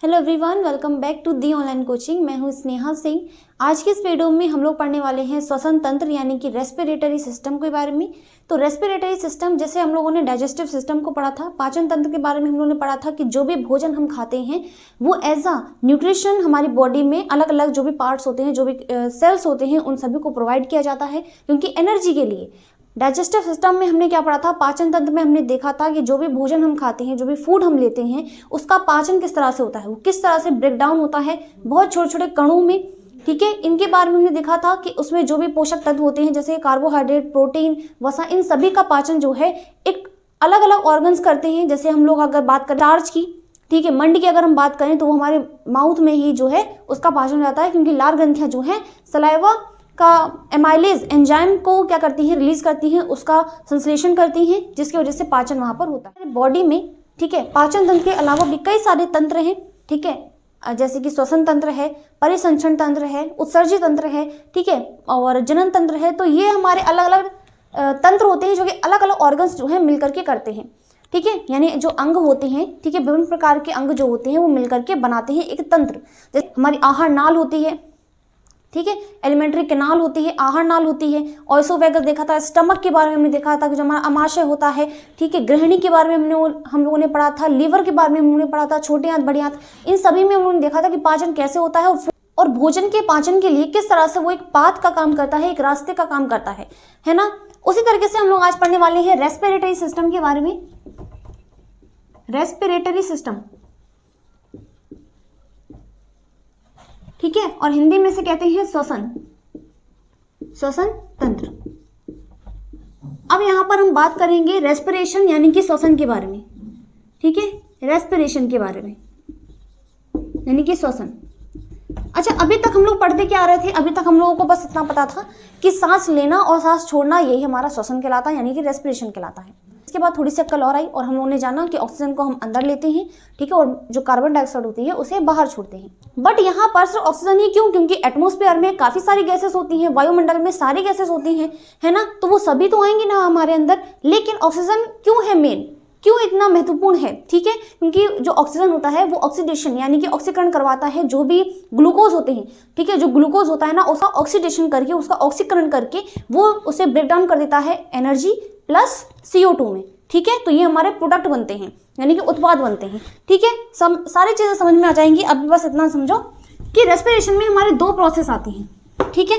Hello everyone, welcome back to the online coaching. मैं हूं स्नेहा सिंह। आज के इस वीडियो में हम लोग पढ़ने वाले हैं श्वसन तंत्र यानी कि रेस्पिरेटरी सिस्टम के बारे में। तो रेस्पिरेटरी सिस्टम, जैसे हम लोगों ने डाइजेस्टिव सिस्टम को पढ़ा था, पाचन तंत्र के बारे में हम लोगों ने पढ़ा था कि जो भी भोजन हम खाते हैं वो एज अ न्यूट्रिशन हमारी बॉडी में अलग अलग जो भी पार्ट्स होते हैं, जो भी सेल्स होते हैं, उन सभी को प्रोवाइड किया जाता है क्योंकि एनर्जी के लिए। डाइजेस्टिव सिस्टम में हमने क्या पढ़ा था, पाचन तंत्र में हमने देखा था कि जो भी भोजन हम खाते हैं, जो भी फूड हम लेते हैं, उसका पाचन किस तरह से होता है, वो किस तरह से ब्रेक डाउन होता है बहुत छोटे छोटे कणों में। ठीक है, इनके बारे में हमने देखा था कि उसमें जो भी पोषक तत्व होते हैं जैसे कार्बोहाइड्रेट, प्रोटीन, वसा, इन सभी का पाचन जो है एक अलग अलग ऑर्गन्स करते हैं। जैसे हम लोग अगर बात करें स्टार्च की, ठीक है, मंड की अगर हम बात करें तो वो हमारे माउथ में ही जो है उसका पाचन हो जाता है क्योंकि लार ग्रंथियां जो है सलाइवा का एमाइलेज एंजाइम को क्या करती हैं, रिलीज करती हैं, उसका संश्लेषण करती हैं, जिसकी वजह से पाचन वहां पर होता है बॉडी में। ठीक है, पाचन तंत्र के अलावा भी कई सारे तंत्र हैं। ठीक है, जैसे कि श्वसन तंत्र है, परिसंचरण तंत्र है, उत्सर्जी तंत्र है, ठीक है, और जनन तंत्र है। तो ये हमारे अलग अलग तंत्र होते हैं जो कि अलग अलग ऑर्गन्स जो है मिलकर के करते हैं। ठीक है, यानी जो अंग होते हैं, ठीक है, विभिन्न प्रकार के अंग जो होते हैं वो मिलकर के बनाते हैं एक तंत्र। जैसे हमारी आहार नाल होती है, ठीक है, एलिमेंट्री कैनाल होती है, आहार नाल होती है, ऑइसोवेगस देखा था, स्टमक के बारे में हमने देखा था कि जो हमारा अमाशय होता है, ठीक है, गृहिणी के बारे में हम लोगों ने पढ़ा था, लीवर के बारे में हम लोगों ने पढ़ा था, छोटे आंत बड़ी आंत, इन सभी में हम लोगों ने देखा था कि पाचन कैसे होता है और भोजन के पाचन के लिए किस तरह से वो एक पाथ का काम करता है, एक रास्ते का काम करता है ना। उसी तरीके से हम लोग आज पढ़ने वाले हैं रेस्पिरेटरी सिस्टम के बारे में। रेस्पिरेटरी सिस्टम, ठीक है, और हिंदी में से कहते हैं श्वसन तंत्र। अब यहां पर हम बात करेंगे रेस्पिरेशन यानी कि श्वसन के बारे में। ठीक है, रेस्पिरेशन के बारे में यानी कि श्वसन। अच्छा, अभी तक हम लोग पढ़ते क्या आ रहे थे, अभी तक हम लोगों को बस इतना पता था कि सांस लेना और सांस छोड़ना यही हमारा श्वसन कहलाता है यानी कि रेस्पिरेशन कहलाता है। इसके बाद थोड़ी सी अक्ल और आई और हम लोगों ने जाना कि ऑक्सीजन को हम अंदर लेते हैं, ठीक है, और जो कार्बन डाइऑक्साइड होती है उसे बाहर छोड़ते हैं। बट यहाँ पर सिर्फ ऑक्सीजन ही क्यों, क्योंकि एटमॉस्फेयर में काफी सारी गैसेस होती हैं, वायुमंडल में सारी गैसेस होती हैं, है ना, तो वो सभी तो आएंगी ना हमारे अंदर, लेकिन ऑक्सीजन क्यों है मेन, क्यों इतना महत्वपूर्ण है। ठीक है, क्योंकि जो ऑक्सीजन होता है वो ऑक्सीडेशन यानी कि ऑक्सीकरण करवाता है जो भी ग्लूकोज होते हैं। ठीक है, जो ग्लूकोज होता है ना उसका ऑक्सीडेशन करके, उसका ऑक्सीकरण करके वो उसे ब्रेक डाउन कर देता है एनर्जी प्लस CO2 में। ठीक है, तो ये हमारे प्रोडक्ट बनते हैं यानी कि उत्पाद बनते हैं। ठीक है, सारी चीजें समझ में आ जाएंगी। अब बस इतना समझो कि रेस्पिरेशन में हमारे दो प्रोसेस आती हैं। ठीक है,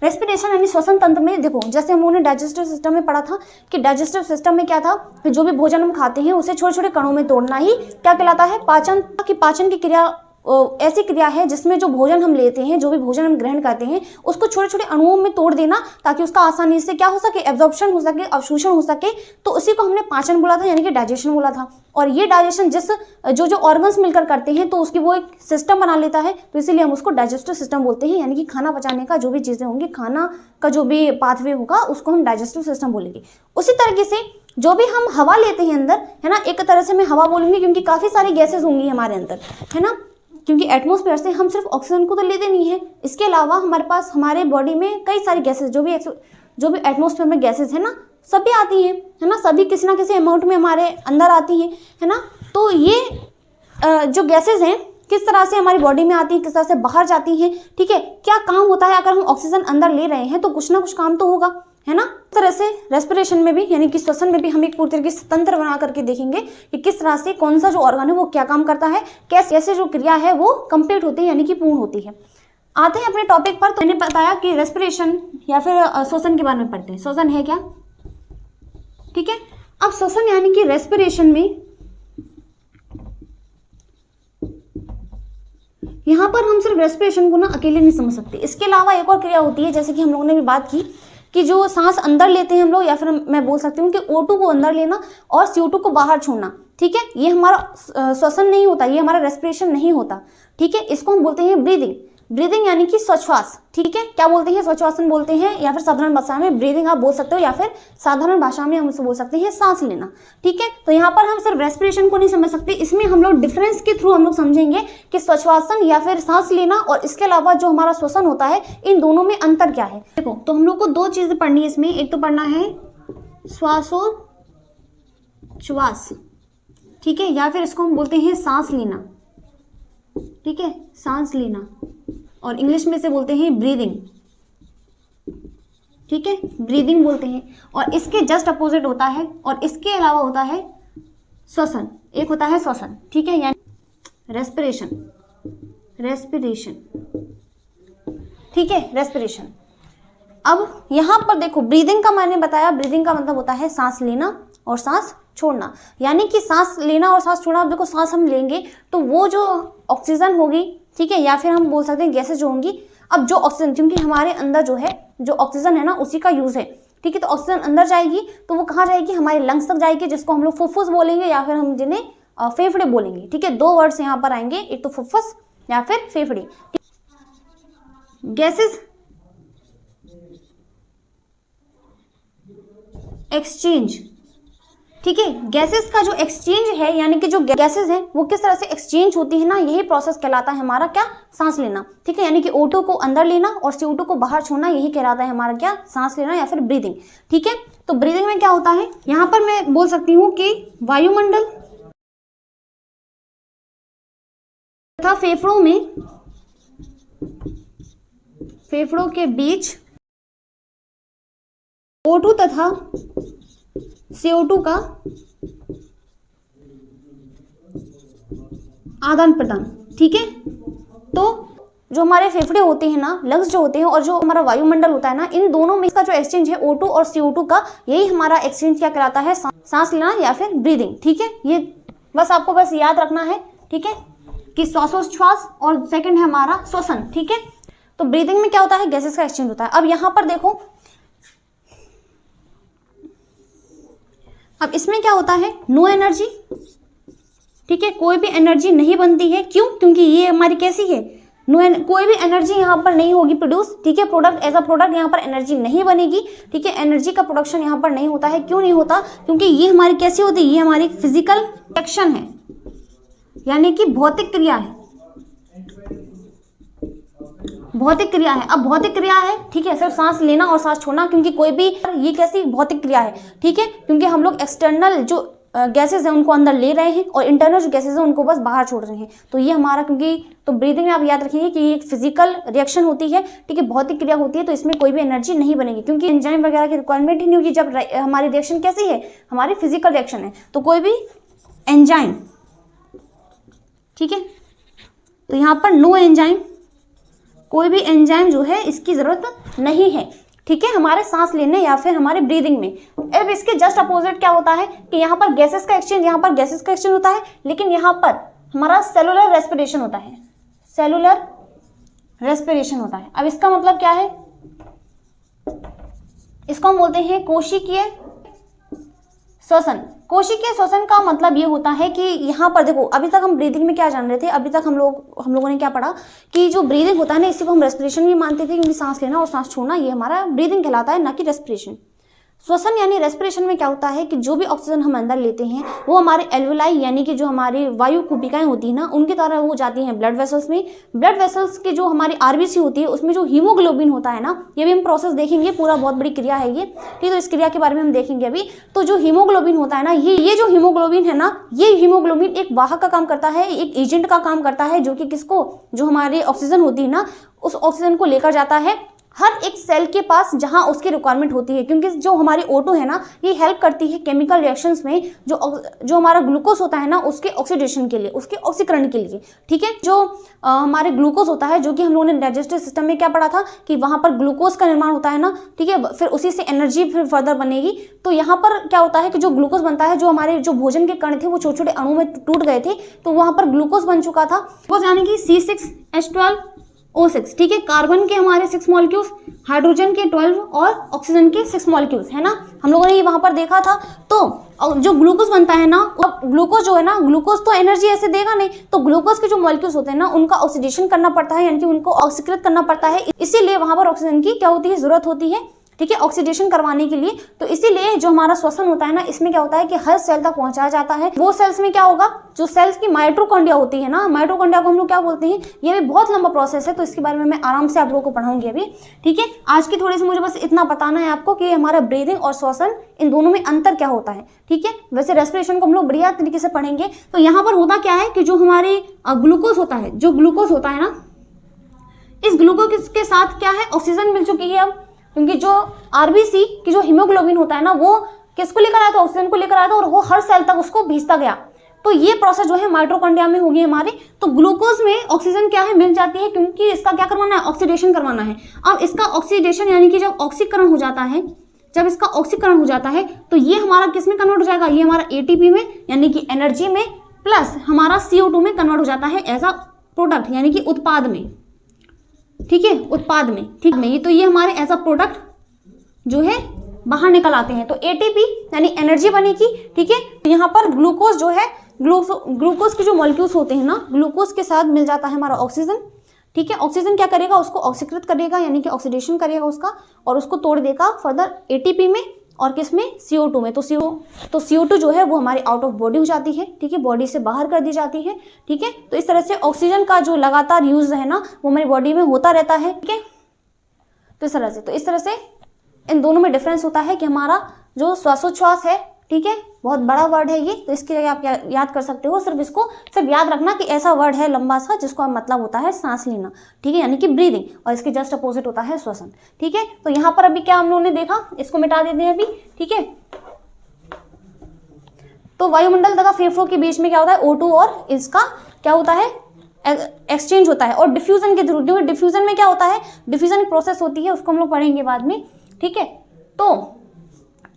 रेस्पिरेशन यानी श्वसन तंत्र में देखो, जैसे हम लोगों ने डाइजेस्टिव सिस्टम में पढ़ा था कि डाइजेस्टिव सिस्टम में क्या था कि जो भी भोजन हम खाते हैं उसे छोटे छोटे कणों में तोड़ना ही क्या कहलाता है, पाचन। कि पाचन की क्रिया ऐसी क्रिया है जिसमें जो भोजन हम लेते हैं, जो भी भोजन हम ग्रहण करते हैं, उसको छोटे छोटे अणुओं में तोड़ देना ताकि उसका आसानी से क्या हो सके, एब्जॉर्प्शन हो सके, अवशोषण हो सके। तो उसी को हमने पाचन बोला था यानी कि डाइजेशन बोला था। और ये डाइजेशन जो ऑर्गन्स मिलकर करते हैं तो उसकी वो एक सिस्टम बना लेता है, तो इसीलिए हम उसको डाइजेस्टिव सिस्टम बोलते हैं। यानी कि खाना पचाने का जो भी चीजें होंगी, खाना का जो भी पाथवे होगा उसको हम डाइजेस्टिव सिस्टम बोलेंगे। उसी तरीके से जो भी हम हवा लेते हैं अंदर, है ना, एक तरह से मैं हवा बोलूंगी क्योंकि काफी सारी गैसेज होंगी हमारे अंदर, है ना, क्योंकि एटमॉस्फेयर से हम सिर्फ ऑक्सीजन को तो लेते नहीं है, इसके अलावा हमारे पास हमारे बॉडी में कई सारी गैसेज जो भी एटमॉस्फेयर में गैसेज है ना, सभी आती हैं, है ना, सभी किसी ना किसी अमाउंट में हमारे अंदर आती हैं, है ना। तो ये जो गैसेज हैं किस तरह से हमारी बॉडी में आती है, किस तरह से बाहर जाती हैं, ठीक है, क्या काम होता है, अगर हम ऑक्सीजन अंदर ले रहे हैं तो कुछ ना कुछ काम तो होगा, है ना। इस तरह से रेस्पिरेशन में भी यानी कि श्वसन में भी हम एक पूरी तरीके से तंत्र बना करके देखेंगे कि किस तरह से कौन सा जो ऑर्गन है वो क्या काम करता है, कैसे जो क्रिया है वो कंप्लीट होती है यानी कि पूर्ण होती है। आते हैं अपने टॉपिक पर। तो मैंने बताया कि रेस्पिरेशन या फिर श्वसन के बारे में पढ़ते हैं। श्वसन है क्या, ठीक है। अब श्वसन यानी कि रेस्पिरेशन में यहां पर हम सिर्फ रेस्पिरेशन को ना अकेले नहीं समझ सकते, इसके अलावा एक और क्रिया होती है जैसे कि हम लोगों ने भी बात की कि जो सांस अंदर लेते हैं हम लोग, या फिर मैं बोल सकती हूँ कि O2 को अंदर लेना और CO2 को बाहर छोड़ना। ठीक है, ये हमारा श्वसन नहीं होता, ये हमारा रेस्पिरेशन नहीं होता। ठीक है, इसको हम बोलते हैं ब्रीदिंग। ब्रीदिंग यानी कि श्वास। ठीक है, क्या बोलते हैं, श्वासन बोलते हैं, या फिर साधारण भाषा में ब्रीदिंग आप बोल सकते हो, या फिर साधारण भाषा में हम उसे बोल सकते हैं सांस लेना। ठीक है, तो यहाँ पर हम सिर्फ रेस्पिरेशन को नहीं समझ सकते, इसमें हम लोग डिफरेंस के थ्रू हम लोग समझेंगे कि श्वासन या फिर सांस लेना और इसके अलावा जो हमारा श्वसन होता है, इन दोनों में अंतर क्या है। देखो, तो हम लोग को दो चीजें पढ़नी है इसमें। एक तो पढ़ना है श्वासोच्छ्वास, ठीक है, या फिर इसको हम बोलते हैं सांस लेना। ठीक है, सांस लेना, और इंग्लिश में से बोलते हैं ब्रीदिंग, ठीक है, ब्रीदिंग बोलते हैं। और इसके जस्ट अपोजिट होता है, और इसके अलावा होता है श्वसन, एक होता है श्वसन, ठीक है, यानी रेस्पिरेशन, रेस्पिरेशन, ठीक है, रेस्पिरेशन। अब यहां पर देखो ब्रीदिंग का मैंने बताया, ब्रीदिंग का मतलब होता है सांस लेना और सांस छोड़ना, यानी कि सांस लेना और सांस छोड़ना। अब देखो सांस हम लेंगे तो वो जो ऑक्सीजन होगी, ठीक है, या फिर हम बोल सकते हैं गैसेज जो होंगी। अब जो ऑक्सीजन, क्योंकि हमारे अंदर जो है जो ऑक्सीजन है ना उसी का यूज है, ठीक है, तो ऑक्सीजन अंदर जाएगी तो वो कहाँ जाएगी, हमारे लंग्स तक जाएगी, जिसको हम लोग फुफ्फुस बोलेंगे या फिर हम जिन्हें फेफड़े बोलेंगे, ठीक है। दो वर्ड्स यहाँ पर आएंगे, एक तो फुफ्फुस या फिर फेफड़े। गैसेस एक्सचेंज, ठीक है, गैसेस का जो एक्सचेंज है, यानी कि जो गैसेस हैं वो किस तरह से एक्सचेंज होती है ना, यही प्रोसेस कहलाता है हमारा क्या, सांस लेना, ठीक है, यानी कि O2 को अंदर लेना और CO2 को बाहर छोड़ना, यही कहलाता है हमारा क्या, सांस लेना या फिर ब्रीदिंग, ठीक है। तो ब्रीदिंग में क्या होता है, यहां पर मैं बोल सकती हूँ कि वायुमंडल तथा फेफड़ों के बीच O2 तथा CO2 का आदान प्रदान, ठीक है। तो जो हमारे फेफड़े होते हैं ना, लंग्स जो होते हैं, और जो हमारा वायुमंडल होता है ना, इन दोनों में इसका जो एक्सचेंज है O2 और CO2 का, यही हमारा एक्सचेंज क्या कहलाता है, सांस लेना या फिर ब्रीदिंग, ठीक है। ये बस आपको बस याद रखना है, ठीक है, कि श्वासोच्छ्वास और सेकंड है हमारा श्वसन, ठीक है। तो ब्रीदिंग में क्या होता है, गैसेस का एक्सचेंज होता है। अब यहां पर देखो, अब इसमें क्या होता है, नो एनर्जी, ठीक है, कोई भी एनर्जी नहीं बनती है, क्यों, क्योंकि ये हमारी कैसी है, कोई भी एनर्जी यहाँ पर नहीं होगी प्रोड्यूस, ठीक है, प्रोडक्ट एज अ प्रोडक्ट यहाँ पर एनर्जी नहीं बनेगी, ठीक है, एनर्जी का प्रोडक्शन यहाँ पर नहीं होता है। क्यों नहीं होता, क्योंकि ये हमारी कैसी होती है, ये हमारी फिजिकल एक्शन है, यानी कि भौतिक क्रिया है, भौतिक क्रिया है। अब भौतिक क्रिया है, ठीक है, सिर्फ सांस लेना और सांस छोड़ना, क्योंकि कोई भी, ये कैसी भौतिक क्रिया है, ठीक है, क्योंकि हम लोग एक्सटर्नल जो गैसेज हैं उनको अंदर ले रहे हैं और इंटरनल जो गैसेज हैं उनको बस बाहर छोड़ रहे हैं। तो ये हमारा, क्योंकि तो ब्रीदिंग में आप याद रखिए कि ये एक फिजिकल रिएक्शन होती है, ठीक है, भौतिक क्रिया होती है, तो इसमें कोई भी एनर्जी नहीं बनेगी, क्योंकि एंजाइम वगैरह की रिक्वायरमेंट ही नहीं होगी। जब हमारी रिएक्शन कैसी है, हमारी फिजिकल रिएक्शन है, तो कोई भी एंजाइम, ठीक है, तो यहाँ पर नो एंजाइम, कोई भी एंजाइम जो है इसकी जरूरत नहीं है, ठीक है, हमारे सांस लेने या फिर हमारे ब्रीदिंग में। अब इसके जस्ट अपोजिट क्या होता है कि यहाँ पर गैसेस का एक्सचेंज, यहाँ पर गैसेस का एक्सचेंज होता है, लेकिन यहाँ पर हमारा सेलुलर रेस्पिरेशन होता है, सेलुलर रेस्पिरेशन होता है। अब इसका मतलब क्या है, इसको हम बोलते हैं कोशिकीय श्वसन। कोशिकीय श्वसन का मतलब ये होता है कि यहाँ पर देखो, अभी तक हम ब्रीदिंग में क्या जान रहे थे, अभी तक हम लोगों ने क्या पढ़ा कि जो ब्रीदिंग होता है ना, इसी को हम रेस्पिरेशन भी मानते थे, क्योंकि सांस लेना और सांस छोड़ना ये हमारा ब्रीदिंग कहलाता है, ना कि रेस्पिरेशन। श्वसन यानी रेस्पिरेशन में क्या होता है कि जो भी ऑक्सीजन हम अंदर लेते हैं वो हमारे एल्वुलाई, यानी कि जो हमारी वायु कुपिकाएं होती है ना, उनकी तरह वो जाती हैं ब्लड वेसल्स में। ब्लड वेसल्स की जो हमारी आरबीसी होती है उसमें जो हीमोग्लोबिन होता है ना, ये भी हम प्रोसेस देखेंगे, पूरा बहुत बड़ी क्रिया है ये, ठीक है, तो इस क्रिया के बारे में हम देखेंगे अभी। तो जो हीमोग्लोबिन होता है ना, ये जो हीमोग्लोबिन है ना, ये हीमोग्लोबिन एक वाहक का काम करता है, एक एजेंट का काम करता है, जो कि किसको, जो हमारी ऑक्सीजन होती है ना, उस ऑक्सीजन को लेकर जाता है हर एक सेल के पास जहां उसकी रिक्वायरमेंट होती है। क्योंकि जो हमारी O2 है ना, ये हेल्प करती है केमिकल रिएक्शंस में, जो हमारा ग्लूकोज होता है ना, उसके ऑक्सीडेशन के लिए, उसके ऑक्सीकरण के लिए, ठीक है। जो हमारे ग्लूकोज होता है, जो कि हम लोगों ने डाइजेस्टिव सिस्टम में क्या पढ़ा था कि वहां पर ग्लूकोज का निर्माण होता है ना, ठीक है, फिर उसी से एनर्जी फिर फर्दर बनेगी। तो यहाँ पर क्या होता है कि जो ग्लूकोज बनता है, जो हमारे जो भोजन के कण थे वो छोटे छोटे अणु में टूट गए थे, तो वहां पर ग्लूकोज बन चुका था, वो यानी कि C6H12O6, ठीक है, कार्बन के हमारे 6 मॉलिक्यूल्स, हाइड्रोजन के 12 और ऑक्सीजन के 6 मॉलिक्यूल्स, है ना, हम लोगों ने ये वहां पर देखा था। तो जो ग्लूकोज बनता है ना, अब ग्लूकोज जो है ना, ग्लूकोज तो एनर्जी ऐसे देगा नहीं, तो ग्लूकोज के जो मॉलिक्यूल्स होते हैं ना, उनका ऑक्सीडेशन करना पड़ता है, यानी कि उनको ऑक्सीकृत करना पड़ता है, इसीलिए वहां पर ऑक्सीजन की क्या होती है, जरूरत होती है, ठीक है, ऑक्सीडेशन करवाने के लिए। तो इसीलिए जो हमारा श्वसन होता है ना, इसमें क्या होता है कि हर सेल तक पहुंचाया जाता है। वो सेल्स में क्या होगा, जो सेल्स की माइटोकॉन्ड्रिया होती है ना, माइटोकॉन्ड्रिया को हम लोग क्या बोलते हैं, ये भी बहुत लंबा प्रोसेस है, तो इसके बारे में मैं आराम से आप लोगों को पढ़ाऊंगी अभी। ठीक है, आज की थोड़ी सी मुझे बस इतना बताना है आपको कि हमारा ब्रीदिंग और श्वसन, इन दोनों में अंतर क्या होता है। ठीक है, वैसे रेस्पिरेशन को हम लोग बढ़िया तरीके से पढ़ेंगे। तो यहाँ पर होता क्या है कि जो हमारे ग्लूकोज होता है, जो ग्लूकोज होता है ना, इस ग्लूकोज के साथ क्या है, ऑक्सीजन मिल चुकी है अब, क्योंकि जो आरबीसी की जो हीमोग्लोबिन होता है ना, वो किसको लेकर आया था, ऑक्सीजन को लेकर आया था, और वो हर सेल तक उसको भेजता गया। तो ये प्रोसेस जो है माइटोकॉन्ड्रिया में होगी हमारे। तो ग्लूकोज में ऑक्सीजन क्या है, मिल जाती है, क्योंकि इसका क्या करवाना है, ऑक्सीडेशन करवाना है। अब इसका ऑक्सीडेशन यानी कि जब ऑक्सीकरण हो जाता है, जब इसका ऑक्सीकरण हो जाता है तो ये हमारा किस में कन्वर्ट हो जाएगा, ये हमारा एटीपी में यानी कि एनर्जी में, प्लस हमारा CO2 में कन्वर्ट हो जाता है एज अ प्रोडक्ट यानी कि उत्पाद में। ठीक है, उत्पाद में, ठीक है, ये तो ये हमारे एज अ प्रोडक्ट जो है बाहर निकल आते हैं। तो एटीपी यानी एनर्जी बनेगी। ठीक है, तो यहाँ पर ग्लूकोज जो है, ग्लूकोज के जो मॉलिक्यूल्स होते हैं ना, ग्लूकोज के साथ मिल जाता है हमारा ऑक्सीजन। ठीक है, ऑक्सीजन क्या करेगा, उसको ऑक्सीकृत करेगा यानी कि ऑक्सीडेशन करेगा उसका, और उसको तोड़ देगा फर्दर एटीपी में और किस में, CO2 में। तो CO2 जो है वो हमारी आउट ऑफ बॉडी हो जाती है। ठीक है, बॉडी से बाहर कर दी जाती है। ठीक है, तो इस तरह से ऑक्सीजन का जो लगातार यूज है ना, वो हमारी बॉडी में होता रहता है। ठीक है, तो इस तरह से इन दोनों में डिफरेंस होता है कि हमारा जो श्वासोच्छ्वास है, ठीक है, बहुत बड़ा वर्ड है ये, तो इसकी जगह आप याद कर सकते हो, सिर्फ इसको सिर्फ याद रखना कि ऐसा वर्ड है लंबा सा जिसका मतलब होता है सांस लेना। ठीक है, यानी कि ब्रीदिंग, और इसके जस्ट अपोजिट होता है श्वसन। ठीक है, तो यहाँ पर अभी क्या हम लोगों ने देखा, इसको मिटा देते हैं अभी। ठीक है, तो वायुमंडल तथा फेफड़ों के बीच में क्या होता है, O2 और इसका क्या होता है, एक्सचेंज होता है। और डिफ्यूजन के थ्रू, डिफ्यूजन में क्या होता है, डिफ्यूजन एक प्रोसेस होती है, उसको हम लोग पढ़ेंगे बाद में। ठीक है, तो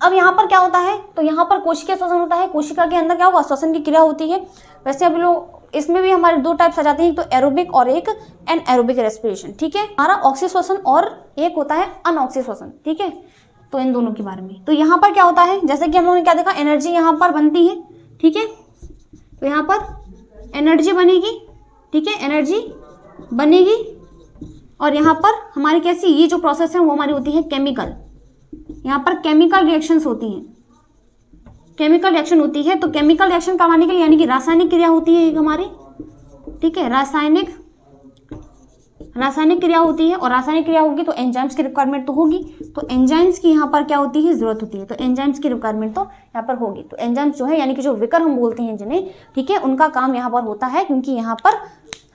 अब यहाँ पर क्या होता है, तो यहाँ पर कोशिका श्वसन होता है। कोशिका के अंदर क्या होगा, श्वसन की क्रिया होती है। वैसे अब लोग इसमें भी हमारे दो टाइप्स आ जाते हैं, एक तो एरोबिक और एक एनएरोबिक रेस्पिरेशन। ठीक है, हमारा ऑक्सी श्वसन और एक होता है अनऑक्सी श्वसन। ठीक है, तो इन दोनों के बारे में, तो यहाँ पर क्या होता है, जैसे कि हम लोगों ने क्या देखा, एनर्जी यहाँ पर बनती है। ठीक है, तो यहाँ पर एनर्जी बनेगी। ठीक है, एनर्जी बनेगी, और यहाँ पर हमारी कैसी, ये जो प्रोसेस है वो हमारी होती है केमिकल। यहाँ पर केमिकल रिएक्शंस होती हैं, केमिकल रिएक्शन होती है। तो केमिकल रिएक्शन करवाने के लिए यानी कि रासायनिक क्रिया होती है एक हमारी। ठीक है, रासायनिक क्रिया होती है, और रासायनिक क्रिया होगी तो एंजाइम्स की रिक्वायरमेंट तो होगी। तो एंजाइम्स की यहाँ पर क्या होती है, जरूरत होती है। तो एंजाइम्स की रिक्वायरमेंट तो यहाँ पर होगी। तो एंजाइम्स जो है यानी कि जो विकर हम बोलते हैं जिन्हें, ठीक है, उनका काम यहाँ पर होता है, क्योंकि यहाँ पर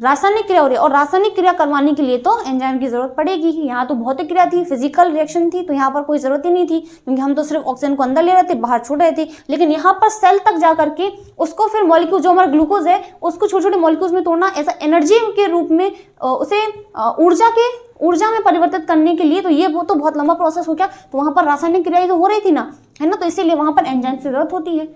रासायनिक क्रिया हो रही है, और रासायनिक क्रिया करवाने के लिए तो एंजाइम की जरूरत पड़ेगी। यहाँ तो भौतिक क्रिया थी, फिजिकल रिएक्शन थी, तो यहाँ पर कोई जरूरत ही नहीं थी, क्योंकि हम तो सिर्फ ऑक्सीजन को अंदर ले रहे थे, बाहर छोड़ रहे थे। लेकिन यहाँ पर सेल तक जा करके उसको फिर मॉलिक्यूल, जो हमारा ग्लूकोज है, उसको छोटे छोटे मॉलिक्यूल्स में तोड़ना, ऐसा एनर्जी के रूप में उसे ऊर्जा में परिवर्तित करने के लिए, तो ये वो तो बहुत लंबा प्रोसेस हो गया। तो वहाँ पर रासायनिक क्रिया तो हो रही थी ना, है ना, तो इसीलिए वहाँ पर एंजाइम की जरूरत होती है।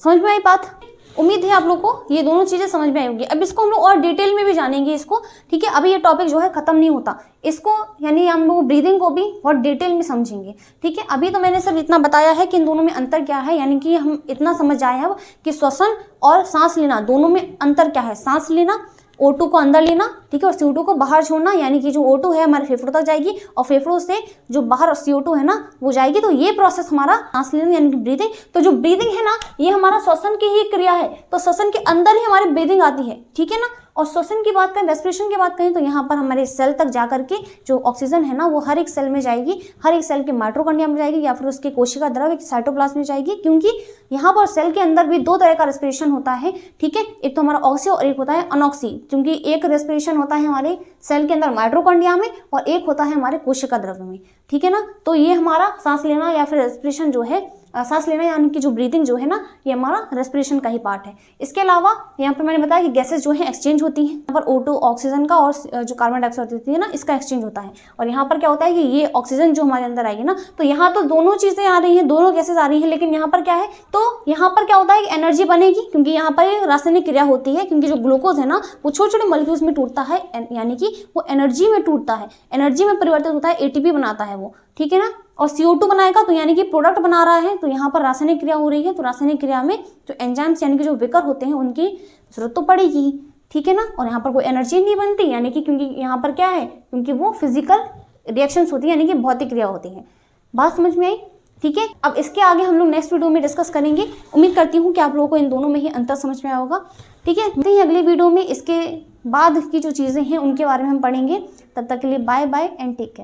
समझ में आई बात? उम्मीद है आप लोग को ये दोनों चीजें समझ में आई होंगी। अब इसको हम लोग और डिटेल में भी जानेंगे इसको। ठीक है, अभी ये टॉपिक जो है खत्म नहीं होता, इसको यानी हम लोग ब्रीदिंग को भी बहुत डिटेल में समझेंगे। ठीक है, अभी तो मैंने सिर्फ इतना बताया है कि इन दोनों में अंतर क्या है, यानी कि हम इतना समझ आए हैं कि श्वसन और सांस लेना दोनों में अंतर क्या है। सांस लेना, O2 को अंदर लेना, ठीक है, और CO2 को बाहर छोड़ना, यानी कि जो O2 है हमारे फेफड़ों तक जाएगी, और फेफड़ों से जो बाहर CO2 है ना वो जाएगी। तो ये प्रोसेस हमारा सांस लेना यानी कि ब्रीदिंग। तो जो ब्रीदिंग है ना, ये हमारा श्वसन की ही क्रिया है, तो श्वसन के अंदर ही हमारी ब्रीदिंग आती है। ठीक है ना, और श्वसन की बात करें, रेस्पिरेशन की बात करें, तो यहाँ पर हमारे सेल तक जा करके जो ऑक्सीजन है ना वो हर एक सेल में जाएगी, हर एक सेल के माइटोकॉन्ड्रिया में जाएगी, या फिर उसके कोशिका द्रव्य साइटोप्लाज्म में जाएगी। क्योंकि यहाँ पर सेल के अंदर भी दो तरह का रेस्पिरेशन होता है। ठीक है, एक तो हमारा ऑक्सी और एक होता है अनऑक्सी। क्योंकि एक रेस्पिरेशन होता है हमारे सेल के अंदर माइटोकॉन्ड्रिया में, और एक होता है हमारे कोशिका द्रव्य में। ठीक है ना, तो ये हमारा सांस लेना या फिर रेस्पिरेशन जो है, सांस लेना यानी कि जो ब्रीदिंग जो है ना, ये हमारा रेस्पिरेशन का ही पार्ट है। इसके अलावा यहाँ पे मैंने बताया कि गैसेस जो है एक्सचेंज होती हैं। यहाँ पर O2 ऑक्सीजन का, और जो कार्बन डाइऑक्साइड होती है ना, इसका एक्सचेंज होता है। और यहाँ पर क्या होता है कि ये ऑक्सीजन जो हमारे अंदर आएगी ना, तो यहाँ तो दोनों चीजें आ रही हैं, दोनों गैसेज आ रही हैं, लेकिन यहाँ पर क्या है, तो यहाँ पर क्या होता है कि एनर्जी बनेगी, क्योंकि यहाँ पर रासायनिक क्रिया होती है। क्योंकि जो ग्लूकोज है ना वो छोटे छोटे मॉलिक्यूल्स में टूटता है, यानी कि वो एनर्जी में टूटता है, एनर्जी में परिवर्तित होता है, ATP बनाता है वो। ठीक है ना, और CO2 बनाएगा तो यानी कि प्रोडक्ट बना रहा है। तो यहाँ पर रासायनिक क्रिया हो रही है, तो रासायनिक क्रिया में जो एंजाइम्स यानी कि जो विकर होते हैं उनकी जरूरत तो पड़ेगी। ठीक है ना, और यहाँ पर कोई एनर्जी नहीं बनती, यानी कि क्योंकि यहाँ पर क्या है, क्योंकि वो फिजिकल रिएक्शंस होती है, यानी कि भौतिक क्रिया होती है। बात समझ में आई? ठीक है, अब इसके आगे हम लोग नेक्स्ट वीडियो में डिस्कस करेंगे। उम्मीद करती हूँ कि आप लोगों को इन दोनों में ही अंतर समझ में आया होगा। ठीक है, मिलते हैं अगले वीडियो में, इसके बाद की जो चीज़ें हैं उनके बारे में हम पढ़ेंगे। तब तक के लिए bye bye and take care.